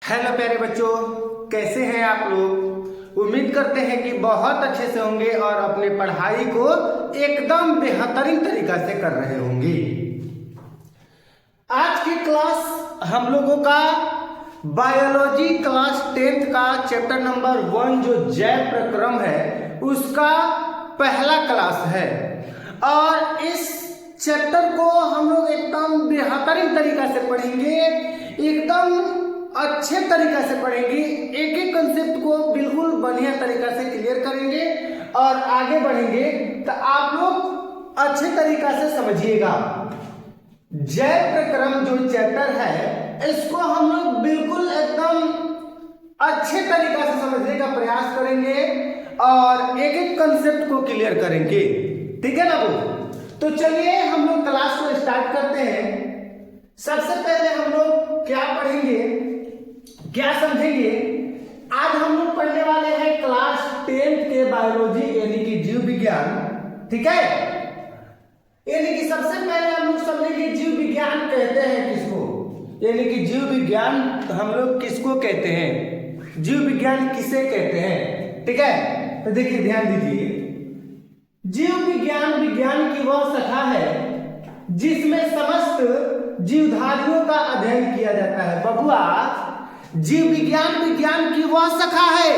Hello प्यारे बच्चों, कैसे हैं आप लोग। उम्मीद करते हैं कि बहुत अच्छे से होंगे और अपने पढ़ाई को एकदम बेहतरीन तरीका से कर रहे होंगे। आज की क्लास हम लोगों का बायोलॉजी क्लास 10th का चैप्टर नंबर 1 जो जैव प्रक्रम है उसका पहला क्लास है और इस चैप्टर को हम लोग एकदम बेहतरीन तरीका से पढ़ेंगे, एकदम अच्छे तरीका से पढ़ेंगे, एक एक कंसेप्ट को बिल्कुल बढ़िया तरीका से क्लियर करेंगे और आगे बढ़ेंगे। तो आप लोग अच्छे तरीका से समझिएगा। जैव प्रक्रम जो चैप्टर है इसको हम लोग बिल्कुल एकदम अच्छे तरीका से समझने का प्रयास करेंगे और एक एक कंसेप्ट को क्लियर करेंगे। ठीक है बाबू, तो चलिए हम लोग क्लास को स्टार्ट करते हैं। सबसे पहले हम लोग क्या पढ़ेंगे, क्या समझेंगे। आज हम लोग पढ़ने वाले हैं क्लास 10th के बायोलॉजी यानी कि जीव विज्ञान। ठीक है, यानी कि सबसे पहले हम लोग समझेंगे जीव विज्ञान कहते हैं किसको, यानी कि जीव विज्ञान हम लोग किसको कहते हैं, जीव विज्ञान किसे कहते हैं। ठीक है, तो देखिए ध्यान दीजिए। जीव विज्ञान विज्ञान की वह शाखा है जिसमें समस्त जीवधारियों का अध्ययन किया जाता है। बबुआ, जीव विज्ञान विज्ञान की वह शाखा है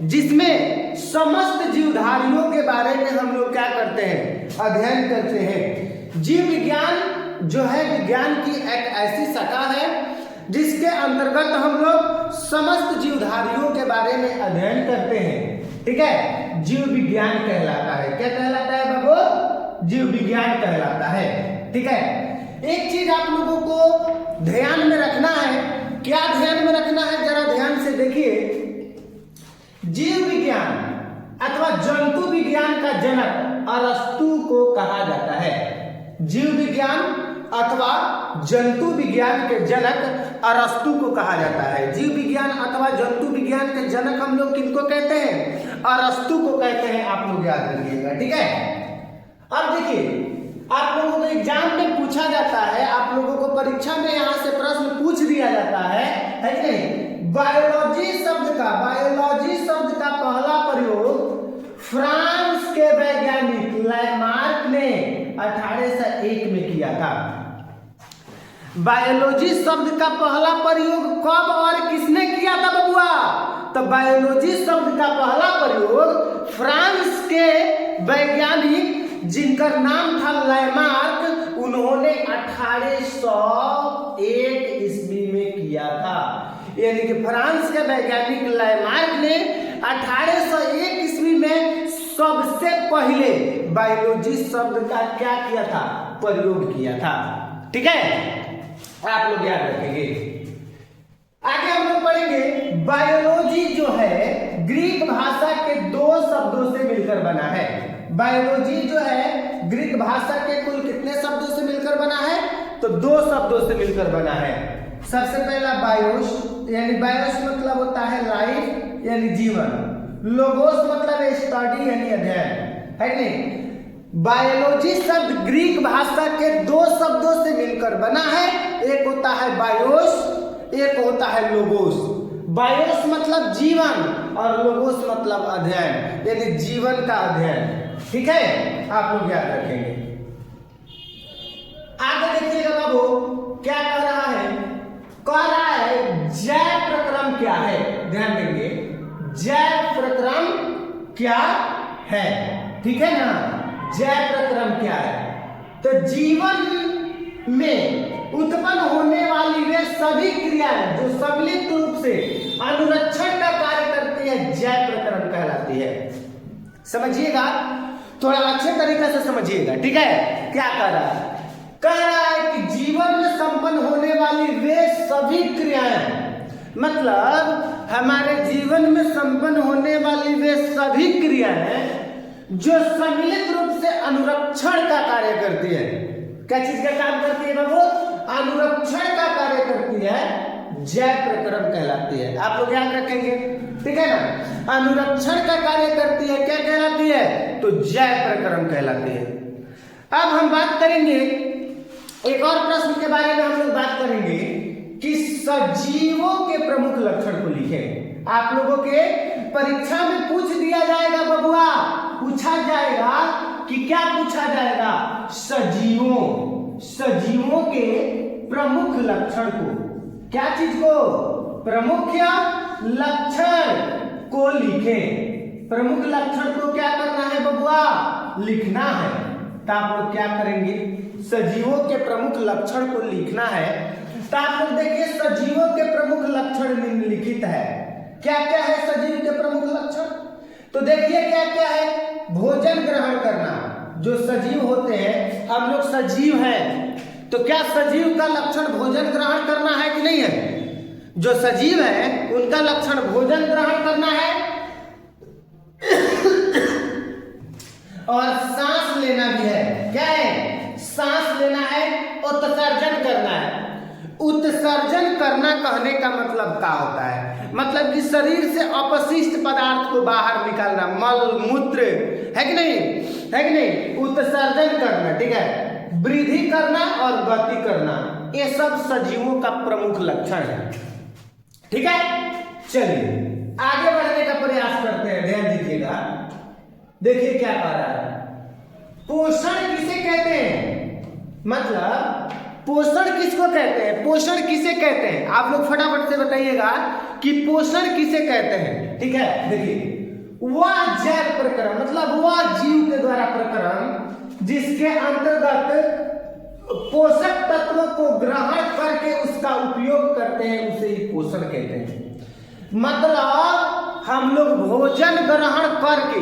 जिसमें समस्त जीवधारियों के बारे में हम लोग क्या करते हैं, अध्ययन करते हैं। जीव विज्ञान जो है विज्ञान की एक ऐसी शाखा है जिसके अंतर्गत हम लोग समस्त जीवधारियों के बारे में अध्ययन करते हैं। ठीक है, जीव विज्ञान कहलाता है। क्या कहलाता है बाबू? जीव विज्ञान कहलाता है। ठीक है, एक चीज आप लोगों को ध्यान में रखना है। क्या ध्यान में रखना है, जरा ध्यान से देखिए। जीव विज्ञान अथवा जंतु विज्ञान का जनक अरस्तु को कहा जाता है। जीव विज्ञान अथवा जंतु विज्ञान के जनक अरस्तु को कहा जाता है। जीव विज्ञान अथवा जंतु विज्ञान के जनक हम लोग किनको कहते हैं, अरस्तु को कहते हैं। आप लोग याद रखिएगा। ठीक है, अब देखिए आप लोगों को एग्जाम में पूछा जाता है, आप लोगों को परीक्षा में यहाँ से प्रश्न पूछ दिया जाता है कि नहीं। बायोलॉजी शब्द का पहला प्रयोग फ्रांस के वैज्ञानिक लैमार्क ने 1801 में किया था। बायोलॉजी शब्द का पहला प्रयोग कब और किसने किया था बबुआ? तो बायोलॉजी शब्द का पहला प्रयोग फ्रांस के वैज्ञानिक जिनका नाम था लैमार्क, उन्होंने 1801 ईस्वी में किया था। यानी कि फ्रांस के वैज्ञानिक लैमार्क ने 1801 ईस्वी में सबसे पहले बायोलॉजी शब्द का क्या किया था, प्रयोग किया था। ठीक है, आप लोग याद रखेंगे। आगे हम लोग पढ़ेंगे बायोलॉजी जो है ग्रीक भाषा के 2 शब्दों से मिलकर बना है। बायोलॉजी जो है ग्रीक भाषा के कुल कितने शब्दों से मिलकर बना है? तो 2 शब्दों से मिलकर बना है। सबसे पहला बायोस, यानी बायोस मतलब होता है लाइफ यानी जीवन, लोगोस मतलब स्टडी यानी अध्ययन, है नहीं। बायोलॉजी शब्द ग्रीक भाषा के 2 शब्दों से मिलकर बना है। एक होता है बायोस, एक होता है लोगोस। बायोस मतलब जीवन और लोगोस मतलब अध्ययन यानी जीवन का अध्ययन। ठीक है, आप लोग याद रखेंगे। आगे देखिएगा बाबू, क्या कह रहा है? कह रहा है जैव प्रक्रम क्या है। ध्यान देंगे, जैव प्रक्रम क्या है। ठीक है ना, जैव प्रक्रम क्या है? तो जीवन में उत्पन्न होने वाली वे सभी क्रियाएं जो सम्मिलित रूप से अनुरक्षण का कार्य करती है जैव प्रक्रम कहलाती है। समझिएगा, थोड़ा अच्छे तरीके से समझिएगा। ठीक है, क्या कह रहा है? कह रहा है कि जीवन में संपन्न होने वाली वे सभी क्रियाएं, मतलब हमारे जीवन में संपन्न होने वाली वे सभी क्रियाएं जो सम्मिलित रूप से अनुरक्षण का कार्य करती है। क्या चीज का काम करती है बाबू? अनुरक्षण का कार्य करती है, जैव प्रक्रम कहलाती है। आप लोग याद रखेंगे। ठीक है ना, अनुरक्षण का कार्य करती है, क्या कहलाती है? तो जैव प्रक्रम कहलाती है। अब हम बात करेंगे एक और प्रश्न के बारे में। हम लोग बात करेंगे कि सजीवों के प्रमुख आप लोगों के परीक्षा में पूछ दिया जाएगा बबुआ, पूछा जाएगा कि क्या पूछा जाएगा, सजीवों के प्रमुख लक्षण को, क्या चीज को, प्रमुख लक्षण को लिखें। प्रमुख लक्षण को क्या करना है बबुआ, लिखना है। तो आप लोग क्या करेंगे, सजीवों के प्रमुख लक्षण को लिखना है। तो आप लोग देखिए सजीवों के प्रमुख लक्षण निम्नलिखित है। क्या क्या है सजीव के प्रमुख लक्षण, तो देखिए क्या क्या है, भोजन ग्रहण करना। जो सजीव होते हैं, हम लोग सजीव हैं, तो क्या सजीव का लक्षण भोजन ग्रहण करना है कि नहीं है। जो सजीव है उनका लक्षण भोजन ग्रहण करना है और सांस लेना भी है। क्या है, सांस लेना है, उत्सर्जन करना है। उत्सर्जन करना कहने का मतलब क्या होता है, मतलब कि शरीर से अपशिष्ट पदार्थ को बाहर निकालना, मल मूत्र, है कि नहीं, है कि नहीं, उत्सर्जन करना, ठीक है, वृद्धि करना और गति करना, ये सब सजीवों का प्रमुख लक्षण है। ठीक है, चलिए आगे बढ़ने का प्रयास करते हैं, ध्यान दीजिएगा। देखिए क्या कह रहा है, पोषण किसे कहते हैं, मतलब पोषण किसको कहते हैं, पोषण किसे कहते हैं, आप लोग फटाफट से बताइएगा कि पोषण किसे कहते हैं। ठीक है, देखिए वह जैव प्रक्रम, मतलब वह जीव के द्वारा प्रक्रम जिसके अंतर्गत पोषक तत्व को ग्रहण करके उसका उपयोग करते हैं, उसे ही पोषण कहते हैं। मतलब हम लोग भोजन ग्रहण करके,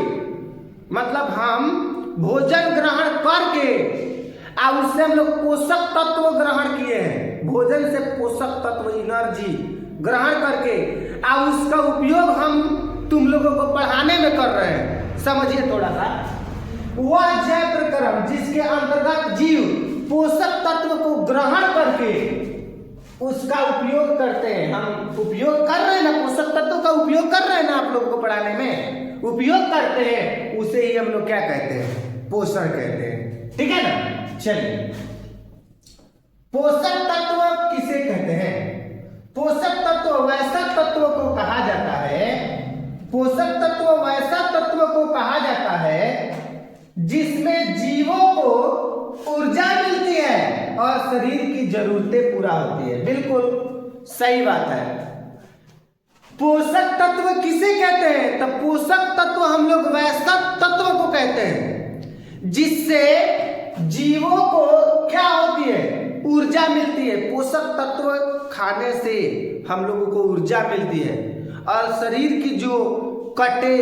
मतलब हम भोजन ग्रहण करके और उससे हम लोग पोषक तत्व ग्रहण किए हैं, भोजन से पोषक तत्व एनर्जी ग्रहण करके और उसका उपयोग हम तुम लोगों को पढ़ाने में कर रहे हैं। समझिए थोड़ा सा, वह जैव प्रक्रम जिसके अंतर्गत जीव पोषक तत्व को ग्रहण करके उसका उपयोग करते हैं, हम उपयोग कर रहे हैं ना, पोषक तत्व का उपयोग कर रहे हैं ना, आप लोगों को पढ़ाने में उपयोग करते हैं, उसे ही हम लोग क्या कहते हैं, पोषण कहते हैं। ठीक है ना, चलिए पोषक तत्व किसे कहते हैं, पोषक तत्व वैसा तत्व को कहा जाता है, पोषक तत्व वैसा तत्व को कहा जाता है जिसमें जीवों को ऊर्जा मिलती है और शरीर की जरूरतें पूरा होती है। बिल्कुल सही बात है। पोषक तत्व किसे कहते हैं, तो पोषक तत्व हम लोग वैसा तत्व को कहते हैं जिससे जीवों को क्या होती है, ऊर्जा मिलती है। पोषक तत्व खाने से हम लोगों को ऊर्जा मिलती है और शरीर की जो कटे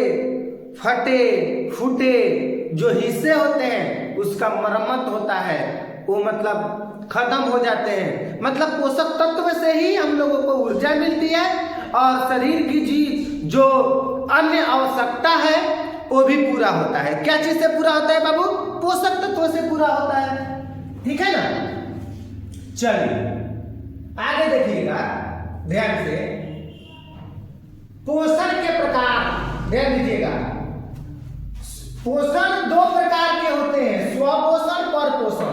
फटे फूटे जो हिस्से होते हैं उसका मरम्मत होता है, वो मतलब खत्म हो जाते हैं। मतलब पोषक तत्व से ही हम लोगों को ऊर्जा मिलती है और शरीर की जो अन्य आवश्यकता है वो भी पूरा होता है। क्या चीज से पूरा होता है बाबू, पोषक तत्व से पूरा होता है। ठीक है ना, चलिए आगे देखिएगा ध्यान से, पोषण के प्रकार ध्यान दीजिएगा। पोषण दो प्रकार के होते हैं, स्वपोषण पर पोषण।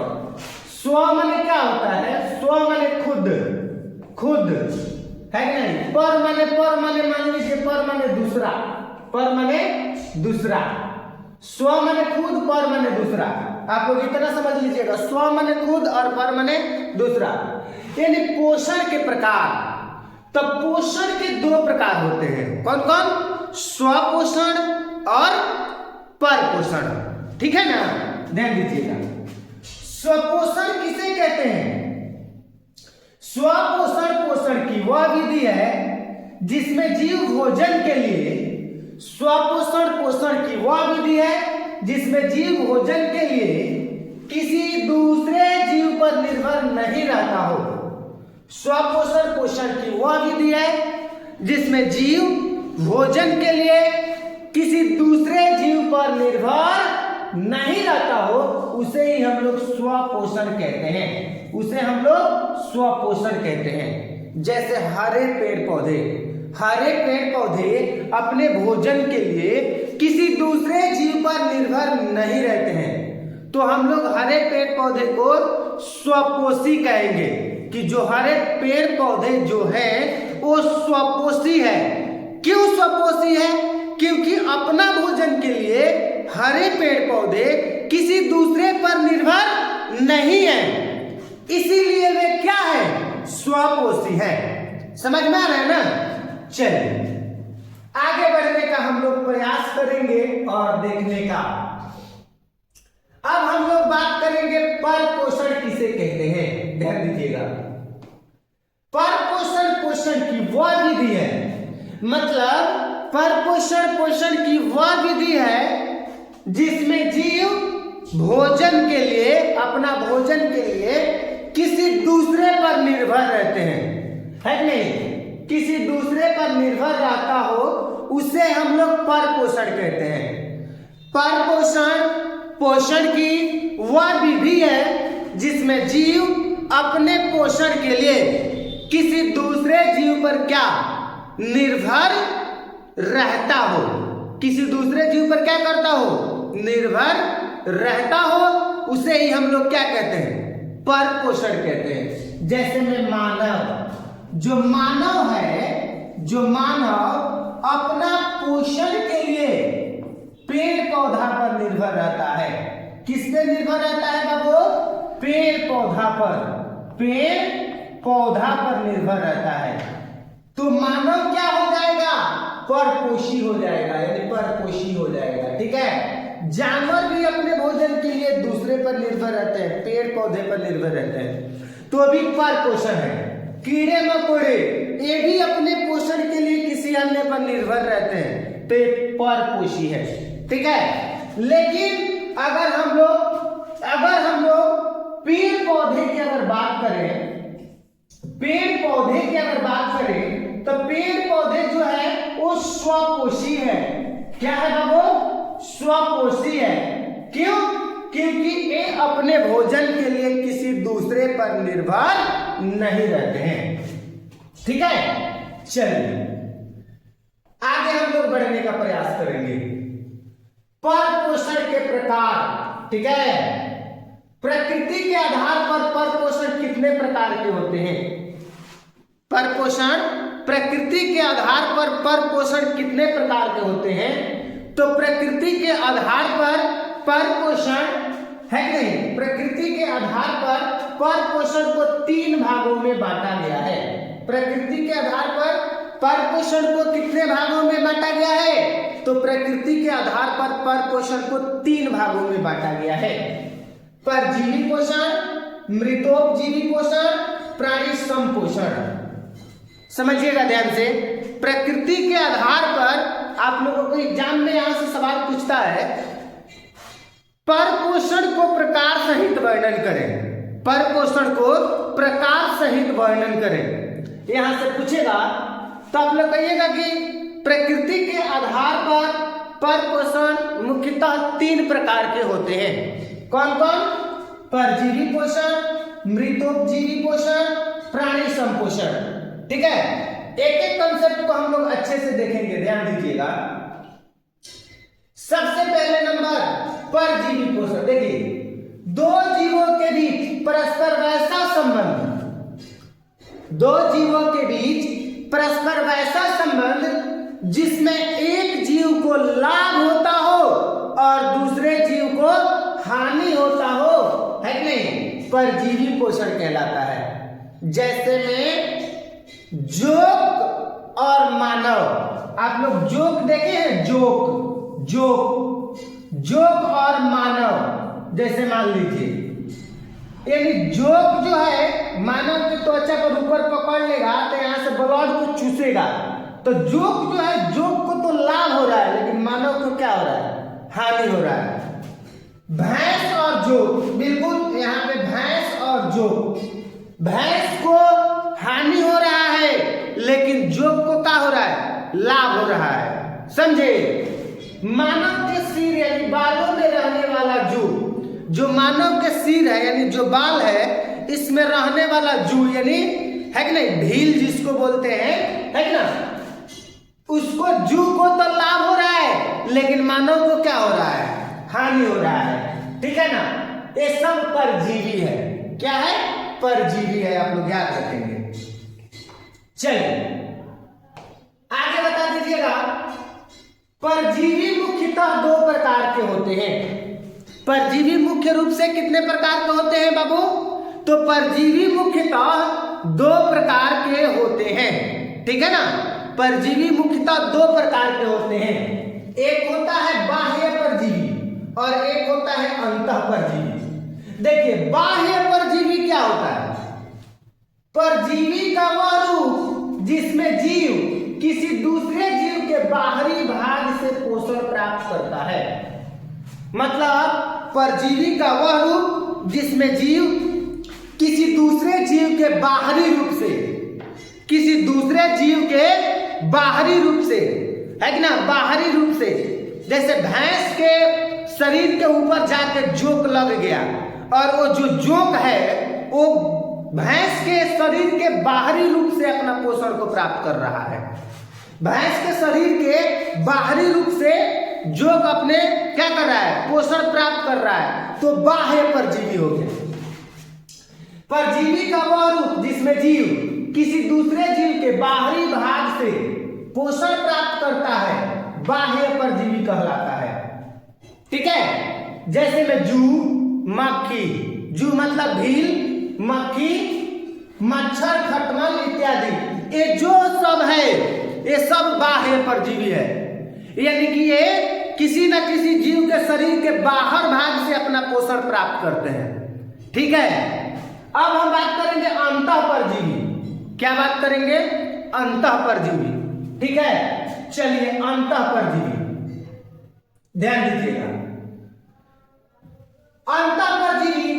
स्व माने क्या होता है, स्व माने खुद, खुद है कि नहीं, पर माने मान लीजिए पर माने दूसरा, पर माने दूसरा, स्व माने खुद, पर माने दूसरा। आप लोग इतना समझ लीजिएगा, स्व माने खुद और पर माने दूसरा। यानी पोषण के प्रकार, तब पोषण के दो प्रकार होते हैं, कौन कौन, स्वपोषण और पर पोषण। ठीक है ना, ध्यान दीजिएगा। स्वपोषण किसे कहते हैं, स्वपोषण पोषण की वह विधि है जिसमें जीव भोजन के लिए, स्वपोषण पोषण की वह विधि है जिसमें जीव भोजन के लिए किसी दूसरे जीव पर निर्भर नहीं रहता हो। स्वपोषण पोषण की वह विधि है जिसमें जीव भोजन के लिए किसी दूसरे जीव पर निर्भर नहीं रहता हो, उसे ही हम लोग स्वपोषण कहते हैं, उसे हम लोग स्वपोषण कहते हैं। जैसे हरे पेड़ पौधे अपने भोजन के लिए किसी दूसरे जीव पर निर्भर नहीं रहते हैं, तो हम लोग हरे पेड़ पौधे को स्वपोषी कहेंगे कि जो हरे पेड़ पौधे जो है वो स्वपोषी है। क्यों स्वपोषी है? क्योंकि अपना भोजन के लिए हरे पेड़ पौधे किसी दूसरे पर निर्भर नहीं है, इसीलिए वे क्या है? स्वपोषी है। समझ में आ रहा है ना? चलिए आगे बढ़ने का हम लोग प्रयास करेंगे और देखने का। अब हम लोग बात करेंगे परपोषण किसे कहते हैं। ध्यान दीजिएगा, परपोषण पोषण की वह विधि है, मतलब परपोषण पोषण की वह विधि है जिसमें जीव भोजन के लिए, अपना भोजन के लिए किसी दूसरे पर निर्भर रहते हैं, है कि नहीं? किसी दूसरे पर निर्भर रहता हो उसे हम लोग परपोषण कहते हैं। परपोषण पोषण की वह विधि है जिसमें जीव अपने पोषण के लिए किसी दूसरे जीव पर क्या निर्भर रहता हो, किसी दूसरे जीव पर क्या करता हो? निर्भर रहता हो, उसे ही हम लोग क्या कहते हैं? परपोषण कहते हैं। जैसे में मानव, जो मानव है, जो मानव अपना पोषण के लिए पेड़ पौधा पर निर्भर रहता है। किस पे निर्भर रहता है बाबू? पेड़ पौधा पर, पेड़ पौधा पर निर्भर रहता है। तो मानव क्या हो जाएगा? परपोषी हो जाएगा, यानी परपोषी हो जाएगा। ठीक है। जानवर भी अपने भोजन के लिए दूसरे पर निर्भर रहते हैं, पेड़ पौधे पर निर्भर रहते हैं, तो अभी परपोषण है। कीड़े मकोड़े ये भी अपने पोषण के लिए किसी अन्य पर निर्भर रहते हैं, तो ये परपोषी है। ठीक है। लेकिन अगर हम लोग पेड़ पौधे की अगर बात करें, पेड़ पौधे की अगर बात करें तो पेड़ पौधे जो है वो स्वपोषी है। क्या है बाबू? स्वपोषी है। क्यों? क्योंकि ये अपने भोजन के लिए किसी दूसरे पर निर्भर नहीं रहते हैं। ठीक है। चलिए आगे हम लोग बढ़ने का प्रयास करेंगे। परपोषण के प्रकार। ठीक है। प्रकृति के आधार पर परपोषण कितने प्रकार के होते हैं? परपोषण प्रकृति के आधार पर परपोषण कितने प्रकार के होते हैं? तो प्रकृति के आधार पर परपोषण है नहीं, प्रकृति के आधार पर परपोषण को 3 भागों में बांटा गया है। प्रकृति के आधार पर परपोषण को कितने भागों में बांटा गया है? तो प्रकृति के आधार पर परपोषण को 3 भागों में बांटा गया है। परजीवी पोषण, मृतोपजीवी पोषण, प्राणी संपोषण। समझिएगा ध्यान से। प्रकृति के आधार पर आप लोगों को एग्जाम में यहां से सवाल पूछता है, परपोषण को प्रकार सहित वर्णन करें। परपोषण को प्रकार सहित वर्णन करें, यहां से पूछेगा तो आप लोग कहिएगा कि प्रकृति के आधार पर परपोषण मुख्यतः 3 प्रकार के होते हैं। कौन कौन? परजीवी पोषण, मृतोपजीवी पोषण, प्राणी संपोषण। ठीक है। एक एक कंसेप्ट को हम लोग अच्छे से देखेंगे, ध्यान दीजिएगा। सबसे पहले नंबर परजीवी पोषण। देखिए, 2 जीवों के बीच परस्पर वैसा संबंध, 2 जीवों के बीच परस्पर वैसा संबंध जिसमें एक जीव को लाभ होता हो और दूसरे जीव को हानि होता हो, है कि नहीं? परजीवी पोषण कहलाता है। जैसे में जोक और मानव। आप लोग जोक देखे हैं? जोक, जोक, जोक और मानव। जैसे मान लीजिए, यानी जोक जो है मानव की त्वचा पर ऊपर पकड़ लेगा तो यहां से ब्लड को चूसेगा, तो जोक जो है, जोक को तो लाभ हो रहा है लेकिन मानव को क्या हो रहा है? हानि हो रहा है। भैंस और जोक, बिल्कुल यहाँ पे भैंस और जोक, भैंस को हानि हो रहा है लेकिन जोक को क्या हो रहा है? लाभ हो रहा है। समझे? मानव के सिर यानी बालों में रहने वाला जू, जो मानव के सिर है यानी जो बाल है, इसमें रहने वाला जू यानी, है कि नहीं, भील जिसको बोलते हैं, है कि ना, उसको जू को तो लाभ हो रहा है लेकिन मानव को क्या हो रहा है? हानि हो रहा है। ठीक है ना। ये सब परजीवी है। क्या है? परजीवी है। आप लोग याद रखेंगे। चलिए आगे बता दीजिएगा। देखिएगा, परजीवी मुख्यतः दो प्रकार के होते हैं। परजीवी मुख्य रूप से कितने प्रकार के होते हैं बाबू? तो परजीवी मुख्यतः दो प्रकार के होते हैं, ठीक है ना। परजीवी मुख्यतः दो प्रकार के होते हैं, एक होता है बाह्य परजीवी और एक होता है अंतः परजीवी। देखिए, बाह्य परजीवी क्या होता है? परजीवी का वह रूप जिसमें जीव किसी दूसरे जीव के बाहरी भाग से पोषण प्राप्त करता है। मतलब परजीवी का वह रूप जिसमें जीव किसी दूसरे जीव के बाहरी रूप से, किसी दूसरे जीव के बाहरी रूप से, है कि ना, बाहरी रूप से, जैसे भैंस के शरीर के ऊपर जाके जोक लग गया और वो जो जोक है वो भैंस के शरीर के बाहरी रूप से अपना पोषण को प्राप्त कर रहा है। भैंस के शरीर के बाहरी रूप से जोक अपने क्या कर रहा है? पोषण प्राप्त कर रहा है, तो बाह्य परजीवी हो गया। परजीवी का वह रूप जिसमें जीव किसी दूसरे जीव के बाहरी भाग से पोषण प्राप्त करता है, बाह्य परजीवी कहलाता है, ठीक है। जैसे में जू, मक्खी, जू मतलब भील, मक्खी, मच्छर, खटमल इत्यादि, ये जो सब है ये सब बाह्य परजीवी है, यानी कि ये किसी न किसी जीव के शरीर के बाहर भाग से अपना पोषण प्राप्त करते हैं, ठीक है। अब हम बात करेंगे अंतः परजीवी। क्या बात करेंगे? अंतः परजीवी, ठीक है। चलिए, अंतः परजीवी ध्यान दीजिएगा। अंतः परजीवी,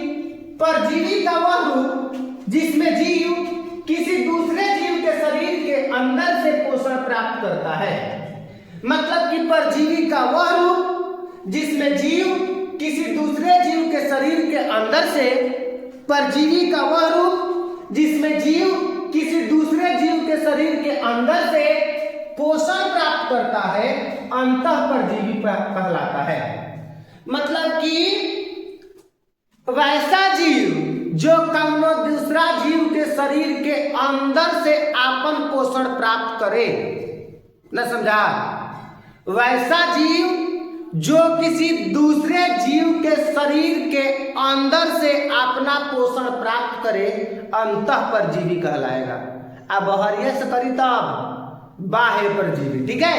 परजीवी का वह रूप जिसमें जीव किसी दूसरे जीव के शरीर के अंदर से पोषण प्राप्त करता है। मतलब कि परजीवी का वह रूप जिसमें जीव किसी दूसरे जीव के शरीर के अंदर से, परजीवी का वह रूप जिसमें जीव किसी दूसरे जीव के शरीर के अंदर से पोषण प्राप्त करता है, अंतः परजीवी कहलाता है। मतलब कि वैसा जीव जो कौनो दूसरा जीव के शरीर के अंदर से आपन पोषण प्राप्त करे, न समझा? वैसा जीव जो किसी दूसरे जीव के शरीर के अंदर से अपना पोषण प्राप्त करे, अंतः परजीवी कहलाएगा। अब बहरिया से करी तब बाह्य परजीवी, ठीक है।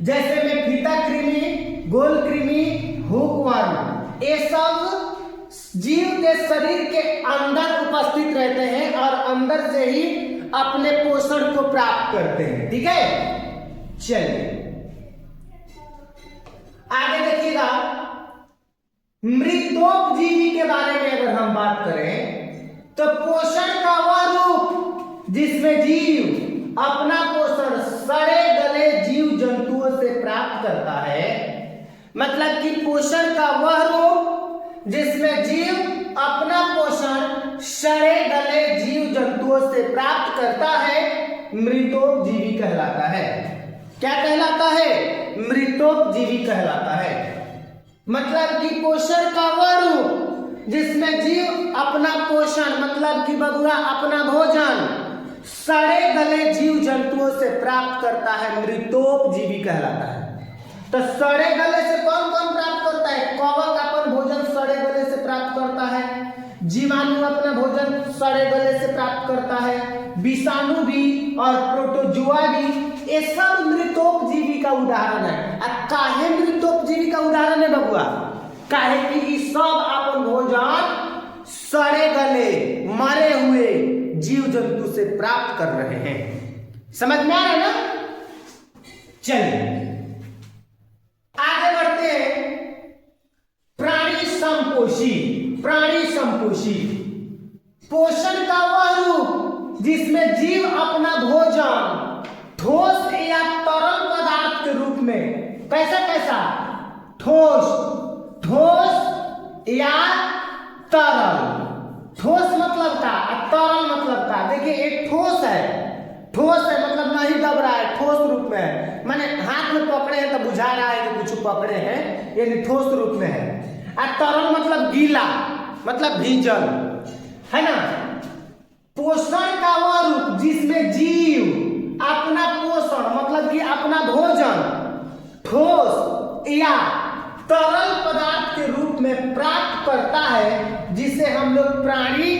जैसे में फीता कृमि, गोल कृमि, हुकवर्म, ये सब जीव के शरीर के अंदर उपस्थित रहते हैं और अंदर से ही अपने पोषण को प्राप्त करते हैं, ठीक है। चलिए आगे देखिएगा, मृतोपजीवी के बारे में अगर हम बात करें तो पोषण का वह रूप जिसमें जीव अपना पोषण सड़े गले जीव जंतुओं से प्राप्त करता है। मतलब कि पोषण का वह रूप जिसमें जीव अपना पोषण सड़े गले जीव जंतुओं से प्राप्त करता है, मृतोपजीवी कहलाता है। क्या कहलाता है? मृतोपजीवी कहलाता है। मतलब कि पोषण का वह रूप जिसमें जीव अपना पोषण, मतलब कि बबुआ अपना भोजन सड़े गले जीव जंतुओं से प्राप्त करता है, मृतोपजीवी कहलाता है। तो सड़े गले से कौन कौन प्राप्त करता है? कवक अपन भोजन सड़े गले से प्राप्त करता है, जीवाणु अपना भोजन सड़े गले से प्राप्त करता है, विषाणु भी और प्रोटोजुआ भी, ये सब मृतोपजीवी का उदाहरण है। काहे मृतोपजीवी का उदाहरण है बबुआ? काहे कि सब अपन भोजन सड़े गले मरे हुए जीव जंतु से प्राप्त कर रहे हैं। समझ में आ रहा है ना? चलिए आगे बढ़ते हैं। प्राणी संपोषी, प्राणी संपोषी पोषण का वह रूप जिसमें जीव अपना भोजन ठोस या तरल पदार्थ के रूप में, कैसा कैसा? ठोस, ठोस या तरल। ठोस मतलब का, तरल मतलब का। देखिए एक ठोस है, ठोस है मतलब नहीं दब रहा है, ठोस रूप में है, माने हाथ में पकड़े हैं तो बुझा रहा है कि कुछ पकड़े हैं, यानी ठोस रूप में है। और तरल मतलब गीला, मतलब भीजल, है ना। पोषण का वह रूप जिसमें जीव अपना पोषण, मतलब तरल पदार्थ के रूप में प्राप्त करता है, जिसे हम लोग प्राणी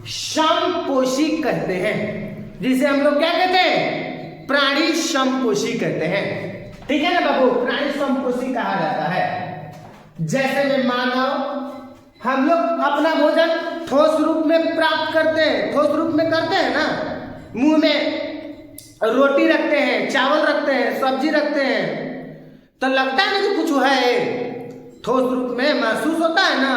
समपोषी कहते हैं। जिसे हम लोग क्या कहते हैं? प्राणी समपोषी कहते हैं। ठीक है ना बाबू, प्राणी समपोषी कहा जाता है। जैसे में मानव, हम लोग अपना भोजन ठोस रूप में प्राप्त करते हैं, ठोस रूप में करते हैं ना, मुंह में रोटी रखते हैं, चावल रखते हैं, सब्जी रखते हैं, तो लगता है ना कि कुछ है, ठोस रूप में महसूस होता है ना।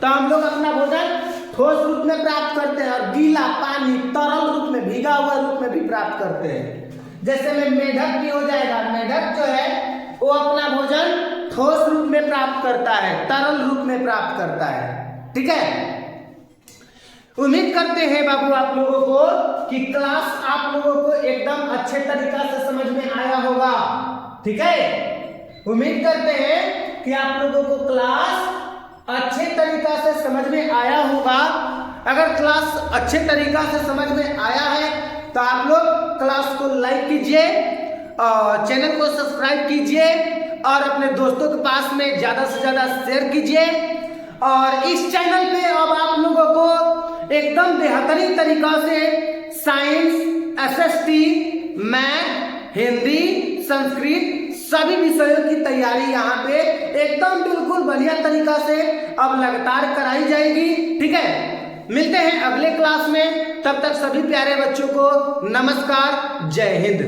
तो हम लोग अपना भोजन ठोस रूप में प्राप्त करते हैं और गीला पानी तरल रूप में, भीगा हुआ रूप में भी प्राप्त करते हैं। जैसे में मेढक भी हो जाएगा, मेढक जो है वो अपना भोजन ठोस रूप में प्राप्त करता है, तरल रूप में प्राप्त करता है। ठीक है, उम्मीद करते हैं बाबू आप लोगों को कि क्लास आप लोगों को एकदम अच्छे तरीका से समझ में आया होगा। ठीक है, उम्मीद करते हैं कि आप लोगों को क्लास अच्छे तरीका से समझ में आया होगा। अगर क्लास अच्छे तरीका से समझ में आया है तो आप लोग क्लास को लाइक कीजिए और चैनल को सब्सक्राइब कीजिए और अपने दोस्तों के पास में ज्यादा से ज्यादा शेयर कीजिए। और इस चैनल पे अब आप लोगों को एकदम बेहतरीन तरीका से science, SST, math, Hindi, Sanskrit सभी विषयों की तैयारी यहाँ पे एकदम बिल्कुल बढ़िया तरीका से अब लगातार कराई जाएगी। ठीक है, मिलते हैं अगले क्लास में, तब तक सभी प्यारे बच्चों को नमस्कार, जय हिंद।